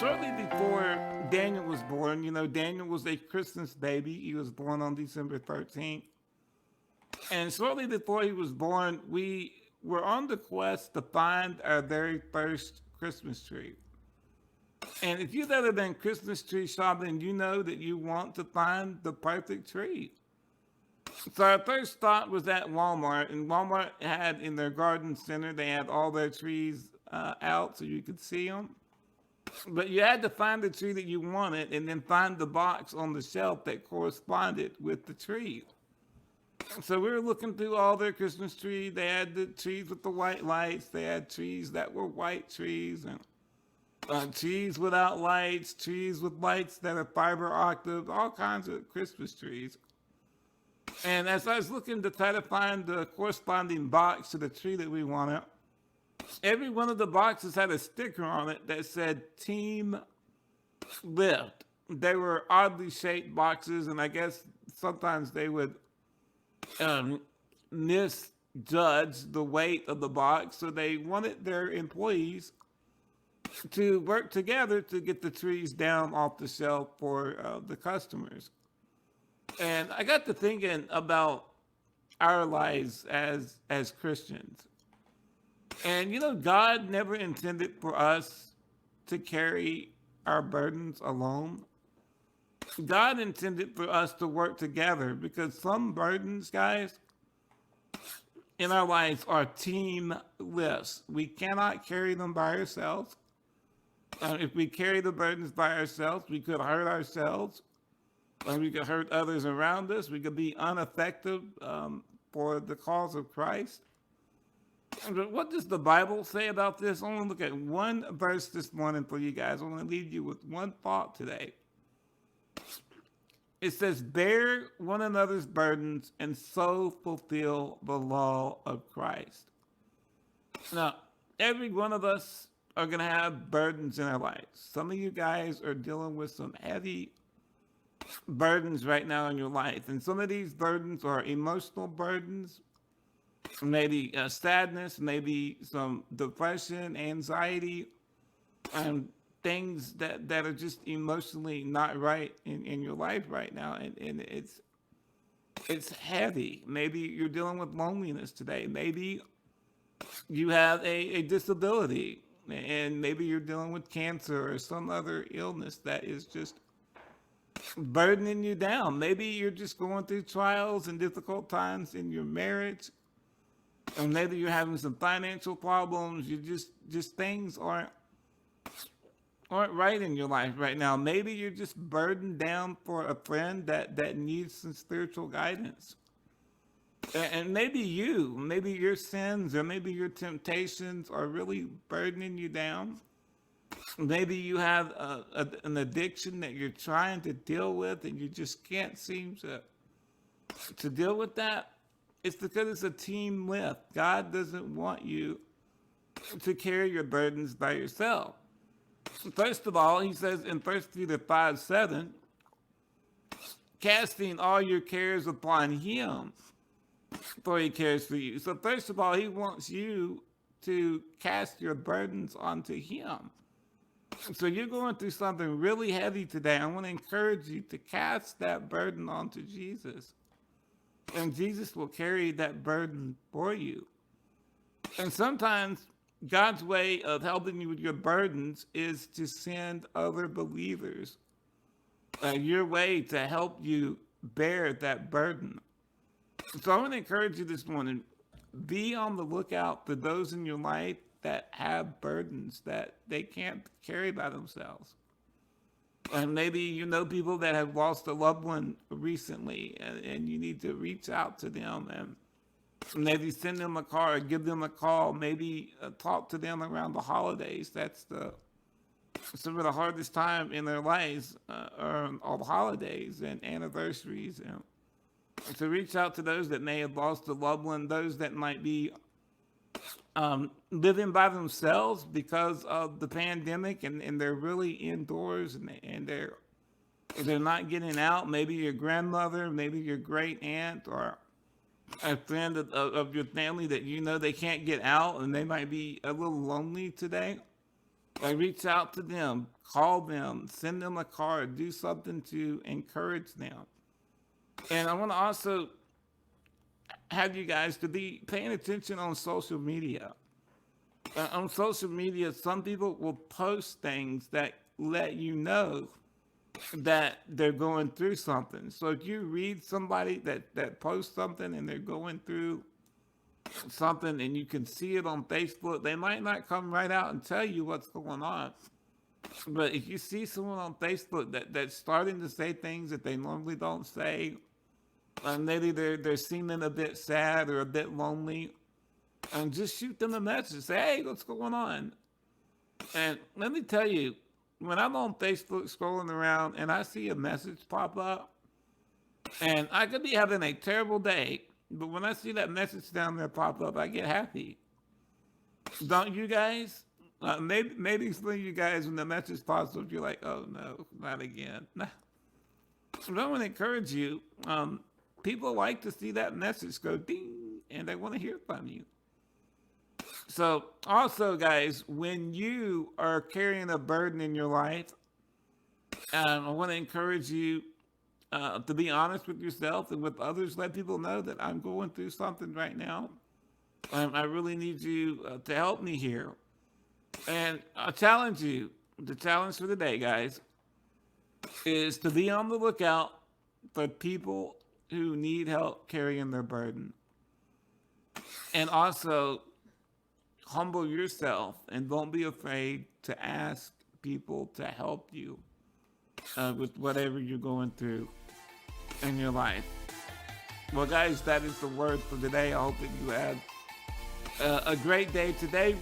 Shortly before Daniel was born, Daniel was a Christmas baby. He was born on December 13th. And shortly before he was born, we were on the quest to find our very first Christmas tree. And if you've ever been Christmas tree shopping, you know that you want to find the perfect tree. So our first stop was at Walmart, and Walmart had in their garden center, they had all their trees out so you could see them. But you had to find the tree that you wanted and then find the box on the shelf that corresponded with the tree. So we were looking through all their Christmas trees. They had the trees with the white lights. They had trees that were white trees and trees without lights, trees with lights that are fiber optic, all kinds of Christmas trees. And as I was looking to try to find the corresponding box to the tree that we wanted, every one of the boxes had a sticker on it that said Team Lift. They were oddly shaped boxes, and I guess sometimes they would um, misjudge the weight of the box. So they wanted their employees to work together to get the trees down off the shelf for the customers. And I got to thinking about our lives as Christians. And God never intended for us to carry our burdens alone. God intended for us to work together because some burdens, guys, in our lives are team lifts. We cannot carry them by ourselves. If we carry the burdens by ourselves, we could hurt ourselves. We could hurt others around us. We could be ineffective for the cause of Christ. But what does the Bible say about this? I want to look at one verse this morning for you guys. I want to leave you with one thought today. It says, bear one another's burdens and so fulfill the law of Christ. Now, every one of us are going to have burdens in our lives. Some of you guys are dealing with some heavy burdens right now in your life. And some of these burdens are emotional burdens, maybe sadness, maybe some depression, anxiety, and things that are just emotionally not right in your life right now. And it's heavy. Maybe you're dealing with loneliness today. Maybe you have a disability, and maybe you're dealing with cancer or some other illness that is just burdening you down. Maybe you're just going through trials and difficult times in your marriage. Or maybe you're having some financial problems. You just things aren't right in your life right now. Maybe you're just burdened down for a friend that needs some spiritual guidance. And maybe your sins or maybe your temptations are really burdening you down. Maybe you have an addiction that you're trying to deal with and you just can't seem to deal with that. It's because it's a team lift. God doesn't want you to carry your burdens by yourself. First of all, he says in 1 Peter 5:7, casting all your cares upon him, for he cares for you. So first of all, he wants you to cast your burdens onto him. So you're going through something really heavy today. I want to encourage you to cast that burden onto Jesus. And Jesus will carry that burden for you. And sometimes God's way of helping you with your burdens is to send other believers your way to help you bear that burden. So I want to encourage you this morning, be on the lookout for those in your life that have burdens that they can't carry by themselves. And maybe you know people that have lost a loved one recently, and you need to reach out to them and maybe send them a card, or give them a call, maybe talk to them around the holidays. That's some of the hardest time in their lives, are all the holidays and anniversaries. And to reach out to those that may have lost a loved one, those that might be living by themselves because of the pandemic, and they're really indoors, and they're not getting out. Maybe your grandmother, maybe your great aunt, or a friend of your family that they can't get out, and they might be a little lonely today. Like, reach out to them, call them, send them a card, do something to encourage them. And I want to also have you guys to be paying attention on social media. On social media, some people will post things that let you know that they're going through something. So if you read somebody that posts something and they're going through something and you can see it on Facebook, they might not come right out and tell you what's going on. But if you see someone on Facebook that's starting to say things that they normally don't say, and maybe they're seeming a bit sad or a bit lonely, and just shoot them a message. Say, hey, what's going on? And let me tell you, when I'm on Facebook scrolling around and I see a message pop up, and I could be having a terrible day, but when I see that message down there pop up, I get happy. Don't you guys? Maybe some of you guys, when the message pops up, you're like, oh no, not again. So I want to encourage you. People like to see that message go ding, and they want to hear from you. So also, guys, when you are carrying a burden in your life, I want to encourage you to be honest with yourself and with others. Let people know that I'm going through something right now. I really need you to help me here. And I challenge you, the challenge for the day, guys, is to be on the lookout for people who need help carrying their burden. And also, humble yourself and don't be afraid to ask people to help you with whatever you're going through in your life. Well, guys, that is the word for today. I hope that you have a great day today.